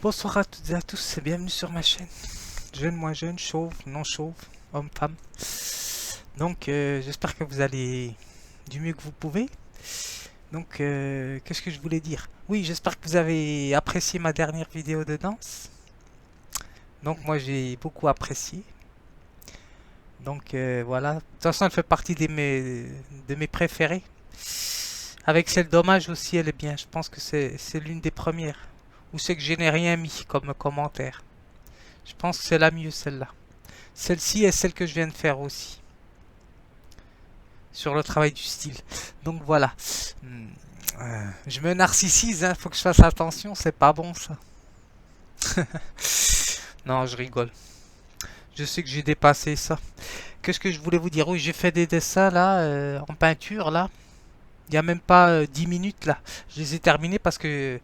Bonsoir à toutes et à tous et bienvenue sur ma chaîne. Jeune, moins jeune, chauve, non chauve, homme, femme. Donc j'espère que vous allez du mieux que vous pouvez. Donc qu'est-ce que je voulais dire? Oui, j'espère que vous avez apprécié ma dernière vidéo de danse. Donc moi j'ai beaucoup apprécié. Donc voilà. De toute façon elle fait partie de mes préférées. Avec celle d'hommage aussi elle est bien. Je pense que c'est l'une des premières. Ou c'est que je n'ai rien mis comme commentaire. Je pense que c'est la mieux celle-là. Celle-ci est celle que je viens de faire aussi. Sur le travail du style. Donc voilà. Je me narcissise, hein. Faut que je fasse attention, c'est pas bon ça. Non, je rigole. Je sais que j'ai dépassé ça. Qu'est-ce que je voulais vous dire? Oui, j'ai fait des dessins là, en peinture là. Il n'y a même pas 10 minutes là. Je les ai terminés parce que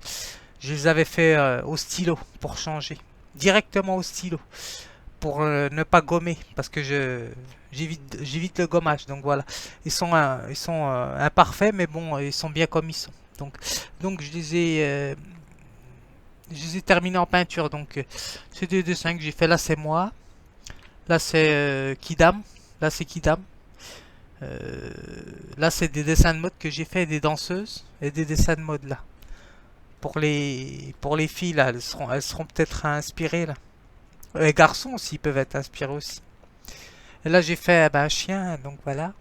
je les avais fait au stylo pour changer. Directement au stylo. Pour ne pas gommer parce que j'évite le gommage, donc voilà, ils sont imparfaits mais bon ils sont bien comme ils sont, donc je les ai terminés en peinture. Donc c'est des dessins que j'ai fait. Là c'est moi, là c'est Kidam, là c'est Kidam. Euh, Là c'est des dessins de mode que j'ai fait, des danseuses et des dessins de mode là pour les filles là, elles seront peut-être inspirées là. Les garçons aussi peuvent être inspirés aussi. Et là j'ai fait un chien, donc voilà.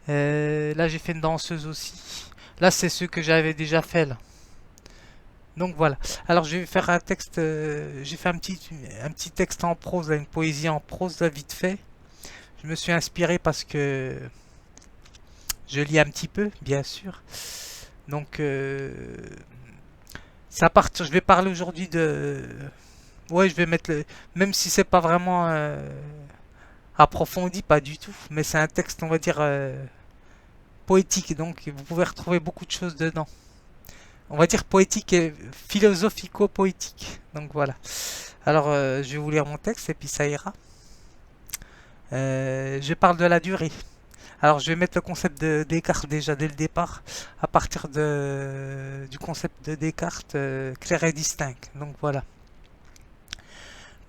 Là j'ai fait une danseuse aussi. Là c'est ceux que j'avais déjà fait là. Donc voilà. Alors je vais faire un texte. J'ai fait un petit texte en prose, là, une poésie en prose là, vite fait. Je me suis inspiré parce que je lis un petit peu, bien sûr. Donc ça part. Je vais parler aujourd'hui de. Ouais, je vais mettre le. Même si c'est pas vraiment approfondi, pas du tout. Mais c'est un texte, on va dire, poétique. Donc vous pouvez retrouver beaucoup de choses dedans. On va dire poétique et philosophico-poétique. Donc voilà. Alors je vais vous lire mon texte et puis ça ira. Je parle de la durée. Alors je vais mettre le concept de Descartes déjà dès le départ, à partir du concept de Descartes, clair et distinct. Donc voilà.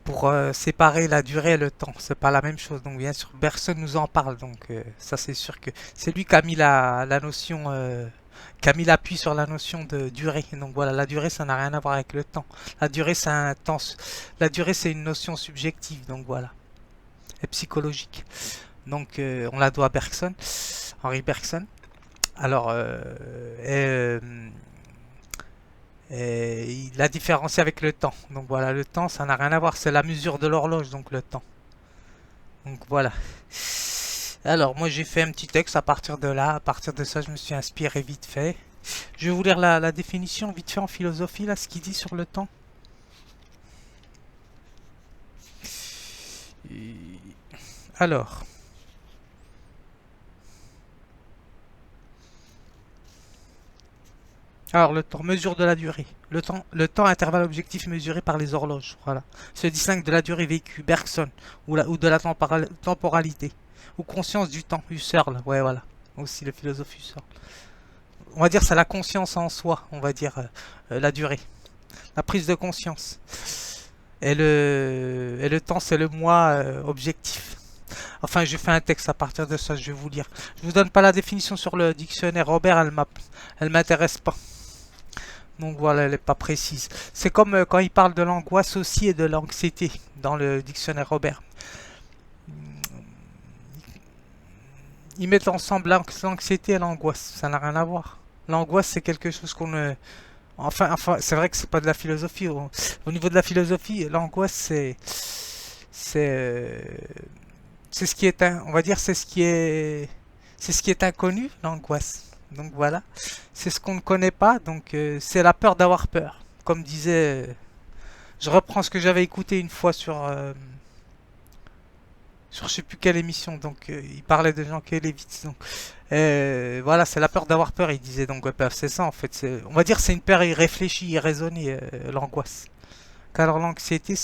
Pour séparer la durée et le temps, c'est pas la même chose. Donc bien sûr, Bergson nous en parle. Donc ça c'est sûr que c'est lui qui a mis la notion, qui a mis l'appui sur la notion de durée. Donc voilà, la durée ça n'a rien à voir avec le temps. La durée c'est un temps, la durée c'est une notion subjective. Donc voilà, et psychologique. Donc on la doit à Bergson, Henri Bergson. Alors et il l'a différencié avec le temps. Donc voilà, le temps ça n'a rien à voir, c'est la mesure de l'horloge, donc le temps. Donc voilà. Alors moi j'ai fait un petit texte à partir de là, à partir de ça je me suis inspiré vite fait. Je vais vous lire la définition vite fait en philosophie, là, ce qu'il dit sur le temps. Alors, le temps, mesure de la durée. Le temps intervalle objectif mesuré par les horloges, voilà, se distingue de la durée vécue, Bergson, ou de la temporalité, ou conscience du temps, Husserl, ouais voilà, aussi le philosophe Husserl. On va dire c'est la conscience en soi, on va dire la durée, la prise de conscience. Et le temps c'est le moi objectif. Enfin, j'ai fait un texte à partir de ça, je vais vous lire. Je vous donne pas la définition sur le dictionnaire Robert, elle m'intéresse pas. Donc voilà, elle n'est pas précise. C'est comme quand il parle de l'angoisse aussi et de l'anxiété dans le dictionnaire Robert. Ils mettent ensemble l'anxiété et l'angoisse. Ça n'a rien à voir. L'angoisse, c'est quelque chose qu'on ne... Enfin, c'est vrai que c'est pas de la philosophie. Au niveau de la philosophie, l'angoisse, c'est, c'est ce qui est, on va dire, c'est ce qui est inconnu, l'angoisse. Donc voilà, c'est ce qu'on ne connaît pas. Donc c'est la peur d'avoir peur. Comme disait, je reprends ce que j'avais écouté une fois sur je sais plus quelle émission. Donc il parlait de Jean Kelevitz. Donc voilà, c'est la peur d'avoir peur. Il disait donc ouais, c'est ça en fait. On va dire c'est une peur irréfléchie, irraisonnée, l'angoisse. Alors l'anxiété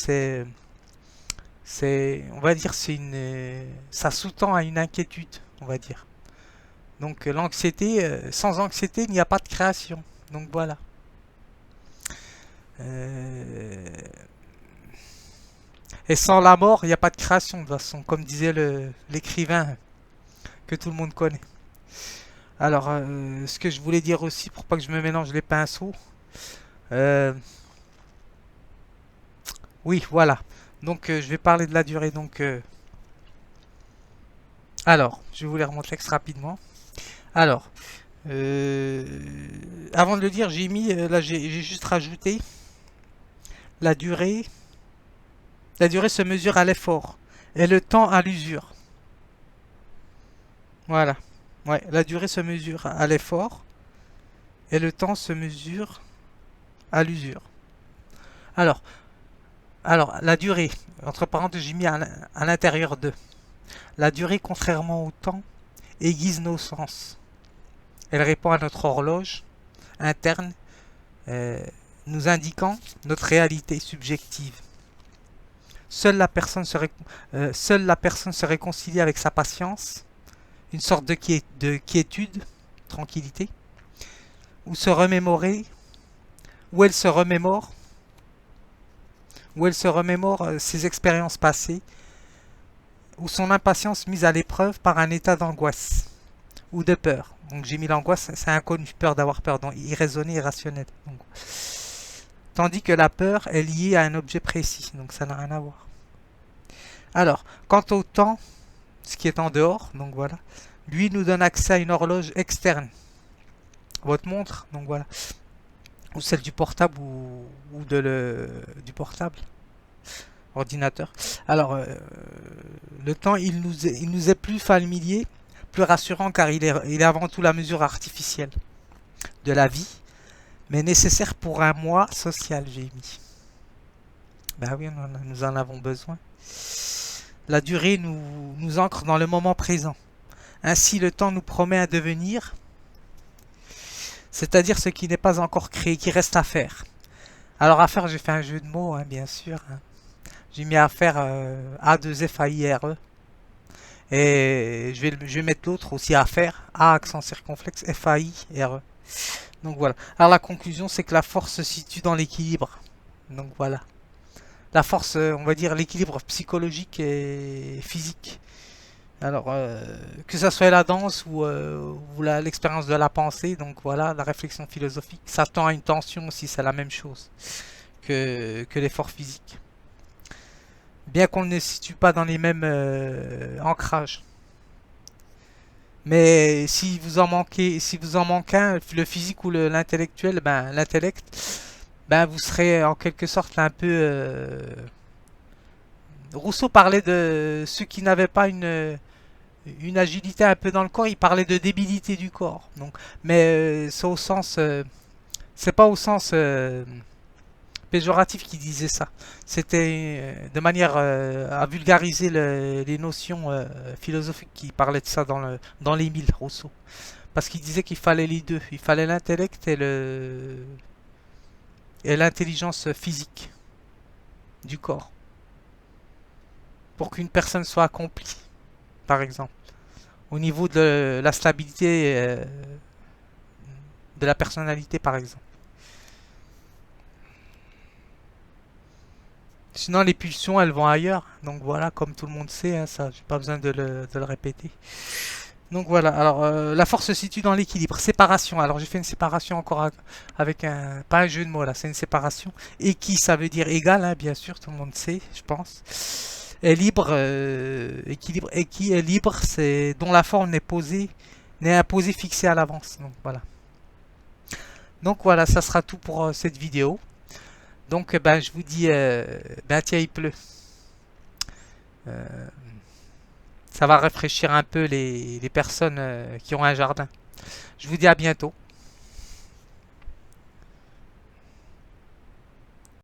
on va dire c'est une, ça sous-tend à une inquiétude, on va dire. Donc l'anxiété, sans anxiété, il n'y a pas de création. Donc voilà. Euh, Et sans la mort, il n'y a pas de création, de toute façon, comme disait l'écrivain que tout le monde connaît. Alors, ce que je voulais dire aussi, pour pas que je me mélange les pinceaux, euh, oui, voilà. Donc, je vais parler de la durée. Donc, alors, je vais vous les remonter rapidement. Alors, euh, avant de le dire, j'ai mis, là, j'ai juste rajouté la durée. La durée se mesure à l'effort et le temps à l'usure. Voilà. Ouais, la durée se mesure à l'effort et le temps se mesure à l'usure. Alors, la durée, entre parenthèses, j'ai mis à l'intérieur de. La durée, contrairement au temps, aiguise nos sens. Elle répond à notre horloge interne, euh, nous indiquant notre réalité subjective. Seule la personne se réconcilie avec sa patience, une sorte de quiétude, tranquillité, ou se remémorer, où elle se remémore, ses expériences passées, ou son impatience mise à l'épreuve par un état d'angoisse ou de peur. Donc j'ai mis l'angoisse, c'est inconnu, peur d'avoir peur, donc irraisonné, irrationnel. Donc, tandis que la peur est liée à un objet précis, donc ça n'a rien à voir. Alors, quant au temps, ce qui est en dehors, donc voilà, lui nous donne accès à une horloge externe. Votre montre, donc voilà, ou celle du portable ou du portable, ordinateur. Alors, le temps, il nous est plus familier, plus rassurant car il est avant tout la mesure artificielle de la vie, mais nécessaire pour un moi social, j'ai mis. Ben oui, nous en avons besoin. La durée nous ancre dans le moment présent. Ainsi, le temps nous promet un devenir, c'est-à-dire ce qui n'est pas encore créé, qui reste à faire. Alors à faire, j'ai fait un jeu de mots, hein, bien sûr. Hein. J'ai mis à faire A2FAIRE. Et je vais mettre l'autre aussi à faire, A accent circonflexe, FAIRE. Donc voilà. Alors la conclusion, c'est que la force se situe dans l'équilibre. Donc voilà. La force, on va dire l'équilibre psychologique et physique. Alors, que ça soit la danse ou l'expérience de la pensée, donc voilà, la réflexion philosophique, ça tend à une tension aussi, c'est la même chose que l'effort physique. Bien qu'on ne se situe pas dans les mêmes ancrages. Mais si vous en manquez un, le physique ou l'intellectuel, ben l'intellect, ben vous serez en quelque sorte un peu. Rousseau parlait de ceux qui n'avaient pas une agilité un peu dans le corps. Il parlait de débilité du corps. Donc, mais c'est au sens, c'est pas au sens péjoratif qui disait ça. C'était de manière à vulgariser les notions philosophiques qui parlaient de ça dans l'Émile, Rousseau. Parce qu'il disait qu'il fallait les deux. Il fallait l'intellect et l'intelligence physique du corps. Pour qu'une personne soit accomplie, par exemple. Au niveau de la stabilité de la personnalité, par exemple. Sinon, les pulsions, elles vont ailleurs. Donc voilà, comme tout le monde sait, hein, ça, j'ai pas besoin de le répéter. Donc voilà, alors la force se situe dans l'équilibre. Séparation, alors j'ai fait une séparation encore avec un... Pas un jeu de mots là, c'est une séparation. Et qui, ça veut dire égal, hein, bien sûr, tout le monde sait, je pense. Et libre, équilibre. Et qui est libre, c'est dont la forme n'est imposée, fixée à l'avance. Donc voilà. Donc voilà, ça sera tout pour cette vidéo. Donc ben, je vous dis, ben tiens, il pleut. Ça va rafraîchir un peu les personnes qui ont un jardin. Je vous dis à bientôt.